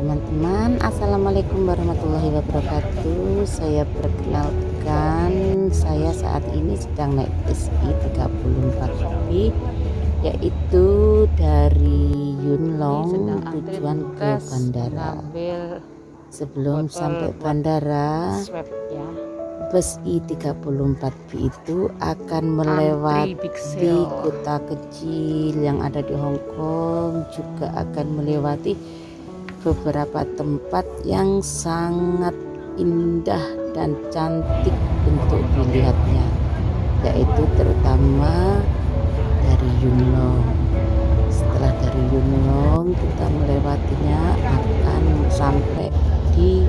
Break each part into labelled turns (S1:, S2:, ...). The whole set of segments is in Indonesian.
S1: Teman-teman, assalamualaikum warahmatullahi wabarakatuh. Saya perkenalkan, saya saat ini sedang naik SI 34B, yaitu dari Yunlong tujuan ke bandara. Sebelum sampai bandara, bus I34B itu akan melewati kota kecil yang ada di Hong Kong, juga akan melewati beberapa tempat yang sangat indah dan cantik untuk dilihatnya, yaitu terutama dari Yunlong. Setelah dari Yunlong kita melewatinya akan sampai di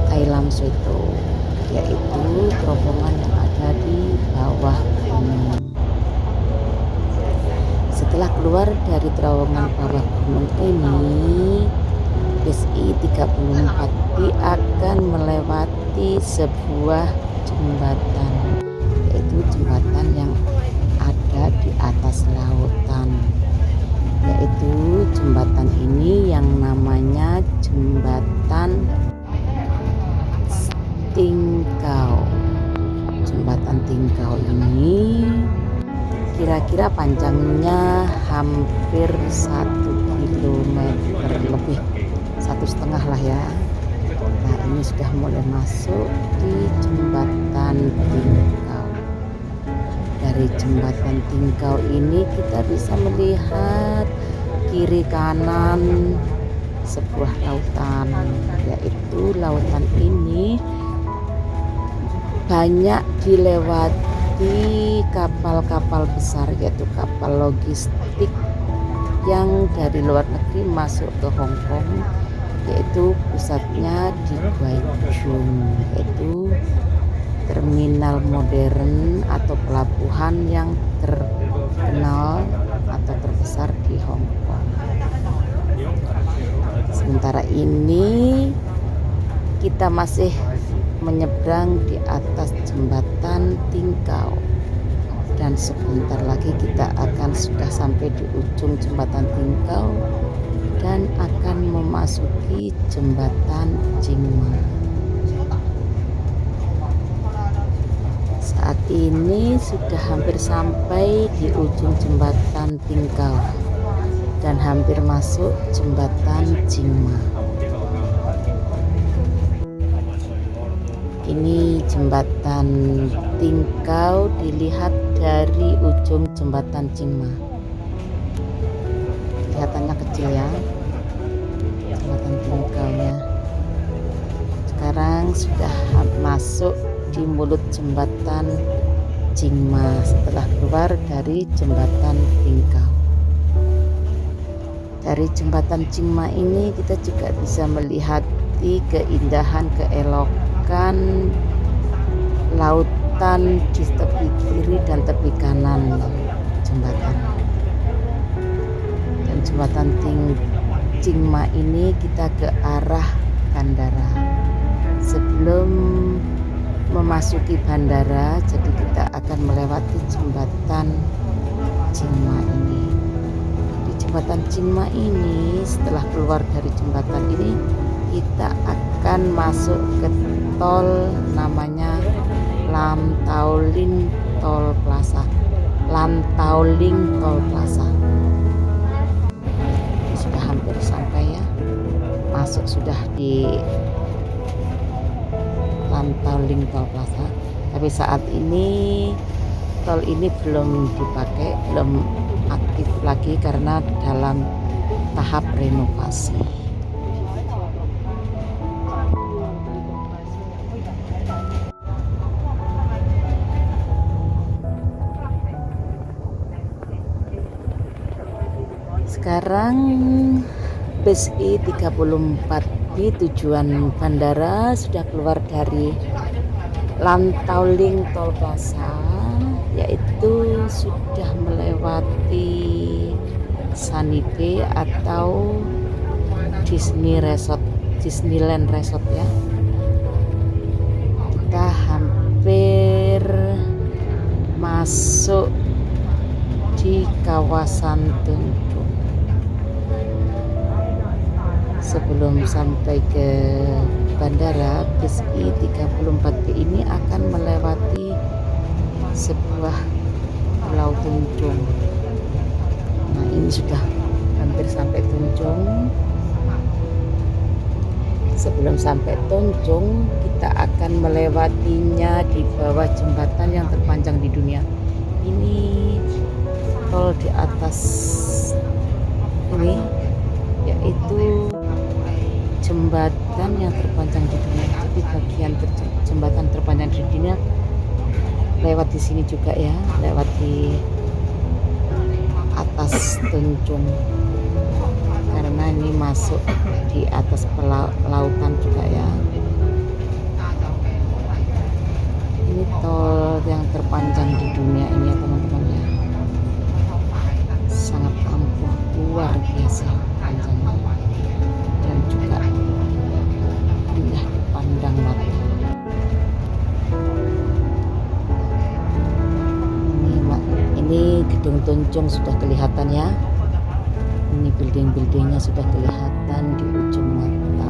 S1: Tai Lam Suito, yaitu terowongan yang ada di bawah gunung. Setelah keluar dari terowongan bawah gunung ini, bus I34B akan melewati sebuah jembatan, yaitu jembatan yang ada di atas lautan, yaitu jembatan ini yang namanya jembatan Tingkau. Jembatan Tingkau ini kira-kira panjangnya hampir 1 kilometer lebih, 1,5 lah ya. Nah, ini sudah mulai masuk di jembatan Tingkau. Dari jembatan Tingkau ini kita bisa melihat kiri kanan sebuah lautan, yaitu lautan ini banyak dilewati kapal-kapal besar, yaitu kapal logistik yang dari luar negeri masuk ke Hong Kong, yaitu pusatnya di Guangzhou, yaitu terminal modern atau pelabuhan yang terkenal atau terbesar di Hong Kong. Sementara ini kita masih menyeberang di atas jembatan Tingkau, dan sebentar lagi kita akan sudah sampai di ujung jembatan Tingkau dan akan memasuki jembatan Jingma. Saat ini sudah hampir sampai di ujung jembatan Tingkau dan hampir masuk jembatan Jingma. Ini jembatan Tingkau dilihat dari ujung jembatan Jingma. Kelihatannya kecil ya, jembatan Tingkaunya. Sekarang sudah masuk di mulut jembatan Jingma setelah keluar dari jembatan Tingkau. Dari jembatan Jingma ini kita juga bisa melihat keindahan, keelokan lautan di tepi kiri dan tepi kanan jembatan. Dan jembatan Jingma ini kita ke arah bandara. Sebelum memasuki bandara, jadi kita akan melewati jembatan Jingma ini. Di jembatan Jingma ini, setelah keluar dari jembatan ini, kita akan masuk ke tol namanya Lantauling Toll Plaza. Lantauling Toll Plaza. Ini sudah hampir sampai ya. Masuk sudah di Lantauling Toll Plaza. Tapi saat ini tol ini belum dipakai, belum aktif lagi karena dalam tahap renovasi. Sekarang bus I34B tujuan bandara sudah keluar dari Lantauling Toll Plaza, yaitu sudah melewati Sunny Bay atau Disneyland Resort ya. Kita hampir masuk di kawasan Tungku. Sebelum sampai ke bandara, bis I-34B ini akan melewati sebuah pulau Tunjung. Nah, ini sudah hampir sampai Tunjung. Sebelum sampai Tunjung, kita akan melewatinya di bawah jembatan yang terpanjang di dunia. Ini tol di atas ini, yaitu jembatan yang terpanjang di dunia. Jadi bagian jembatan terpanjang di dunia lewat di sini juga ya, lewat di atas Tunjung. Karena ini masuk di atas lautan juga ya. Ini tol yang terpanjang di dunia ini ya teman-teman ya. Sangat ampuh, luar biasa panjangnya, dan juga indah dipandang mata. Ini gedung Tunjung sudah kelihatan ya. Ini building-buildingnya sudah kelihatan di ujung mata.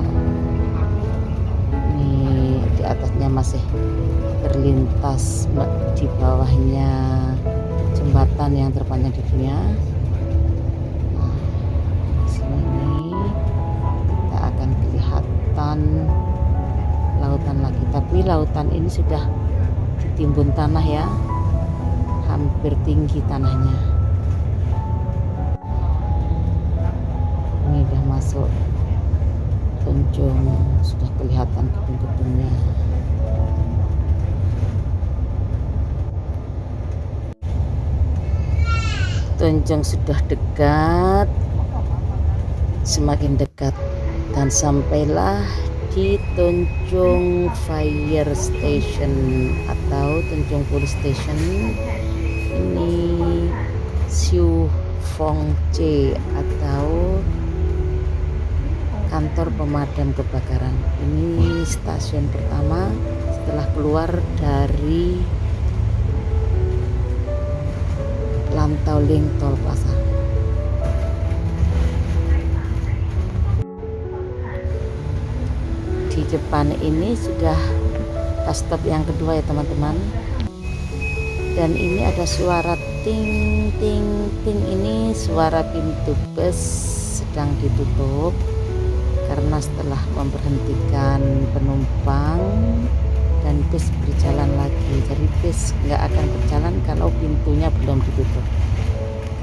S1: Ini di atasnya masih terlintas, di bawahnya jembatan yang terpanjang di dunia. Nah, di sini kita akan kelihatan lautan lagi, tapi lautan ini sudah ditimbun tanah ya, hampir tinggi tanahnya. Ini udah masuk Tunjung, sudah kelihatan gedung-gedungnya. Tunjung sudah dekat, semakin dekat, dan sampailah di Tunjung Fire Station atau Tunjung Police Station. Ini Siu Fong C atau kantor pemadam kebakaran. Ini stasiun pertama setelah keluar dari Lantauling Tol Plaza. Di depan ini sudah bus stop yang kedua ya teman-teman. Dan ini ada suara ting ting ting, ini suara pintu bus sedang ditutup karena setelah memberhentikan penumpang dan bus berjalan lagi. Jadi bus nggak akan berjalan kalau pintunya belum ditutup,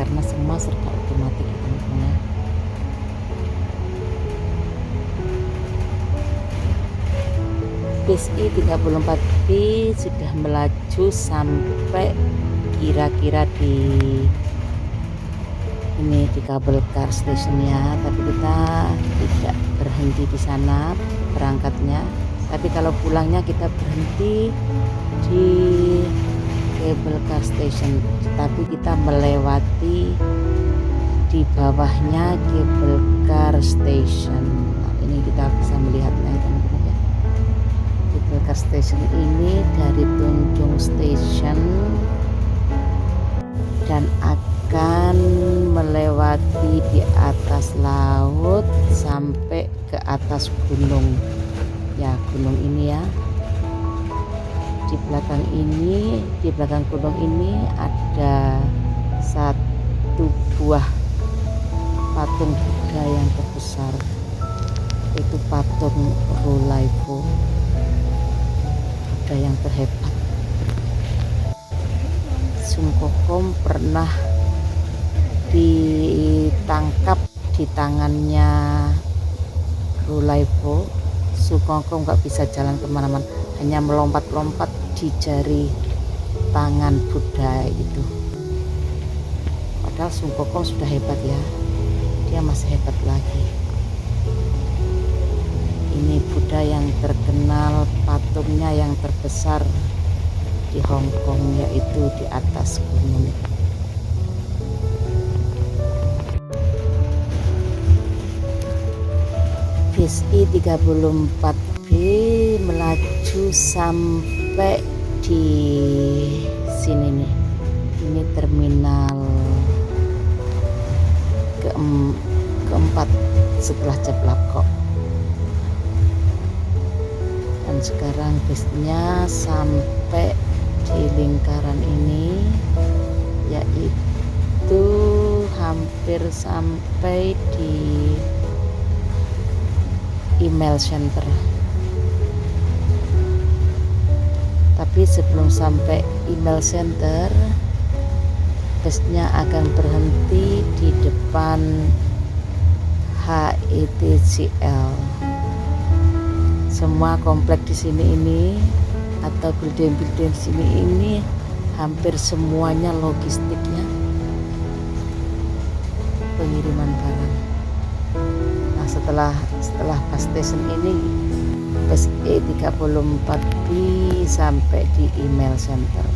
S1: karena semua serba otomatis teman-teman. Bis I-34B sudah melaju sampai kira-kira di kabel car stationnya, tapi kita tidak berhenti di sana berangkatnya. Tapi kalau pulangnya kita berhenti di cable car station, tapi kita melewati di bawahnya cable car station. Nah, ini kita bisa melihatnya teman-teman ya. Cable car station ini dari Tunjung Station dan akan melewati di atas laut sampai ke atas gunung ya, gunung ini ya. Di belakang gunung ini ada satu buah patung Buddha yang terbesar, itu patung Rolaipo, Buddha yang terhebat. Sungkokom pernah ditangkap di tangannya Rolaipo. Sungkokom nggak bisa jalan kemana-mana, hanya melompat-lompat di jari tangan Buddha itu. Padahal Sungkokom sudah hebat ya, dia masih hebat lagi. Ini Buddha yang terkenal, patungnya yang terbesar di Hong Kong, yaitu di atas gunung. Bis I-34B melaju sampai di sini nih. Ini terminal keempat setelah Jeplak kok. Dan sekarang busnya sampai di lingkaran ini, yaitu hampir sampai di email center. Tapi sebelum sampai email center, busnya akan berhenti di depan HITCL. Semua komplek di sini ini atau building-building di sini ini hampir semuanya logistiknya pengiriman barang. Nah, setelah bus station ini, bus E34B sampai di email center.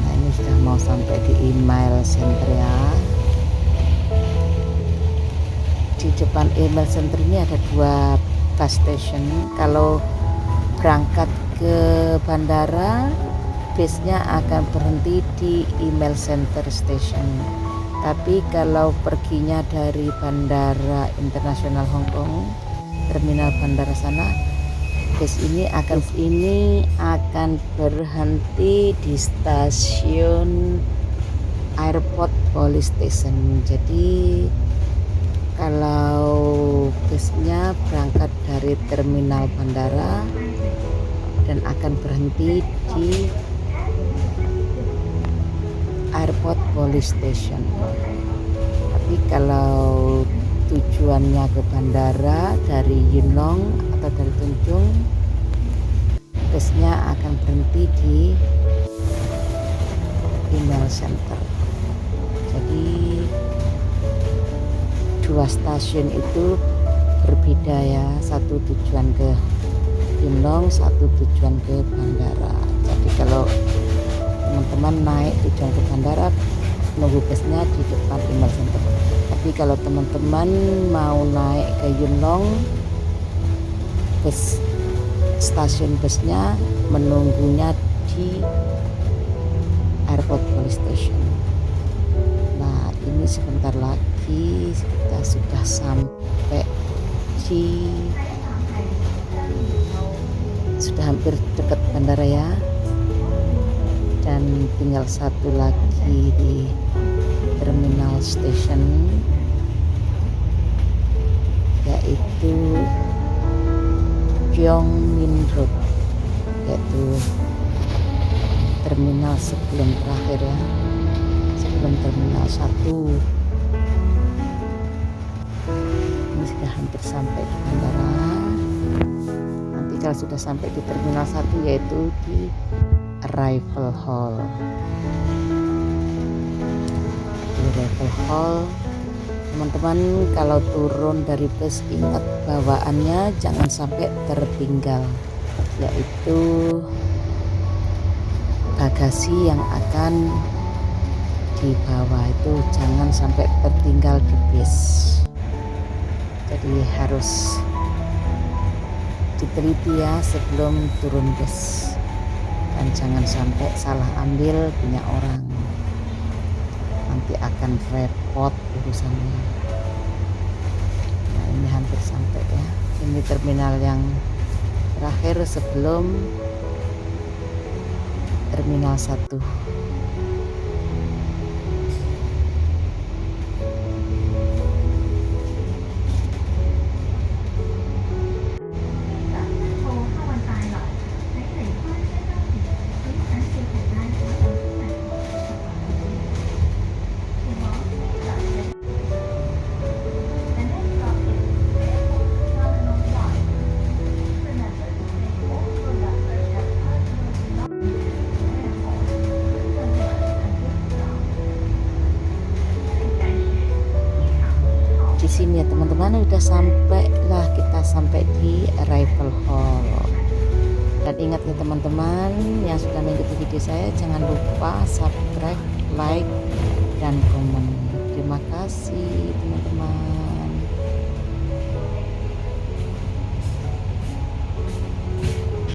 S1: Nah, ini sudah mau sampai di email center ya. Di depan email center ini ada 2 bus station. Kalau berangkat ke bandara, busnya akan berhenti di email center station. Tapi kalau perginya dari Bandara Internasional Hong Kong, terminal bandara sana, bus ini akan berhenti di stasiun Airport Police Station. Jadi kalau busnya berangkat dari terminal bandara dan akan berhenti di Airport Police Station. Tapi kalau tujuannya ke bandara dari Yunlong atau dari Tunjung, busnya akan berhenti di email center. Jadi 2 stasiun itu berbeda ya, satu tujuan ke Yunlong, satu tujuan ke bandara. Jadi kalau teman-teman naik tujuan ke bandara, nunggu busnya di depan email center. Tapi kalau teman-teman mau naik ke Yunlong, stasiun busnya menunggunya di Airport Police Station. Nah, ini sebentar lagi kita sudah sampai sudah hampir dekat bandara ya, dan tinggal satu lagi di terminal station, yaitu Kyongmin Road, yaitu terminal sebelum terakhir ya, sebelum terminal 1. Ini sudah hampir sampai di bandara. Nanti kalau sudah sampai di terminal 1, yaitu di arrival hall. Di arrival hall, teman-teman kalau turun dari bus ingat bawaannya jangan sampai tertinggal, yaitu bagasi yang akan dibawa itu jangan sampai tertinggal di bis. Jadi harus diteliti ya sebelum turun bus, dan jangan sampai salah ambil punya orang, nanti akan repot urusannya. Nah, ini hampir sampai ya, ini terminal yang terakhir sebelum terminal 1. Sini ya teman-teman, udah kita sampai di arrival hall. Dan ingat ya teman-teman yang sudah mengikuti video saya, jangan lupa subscribe, like, dan komen. Terima kasih teman-teman.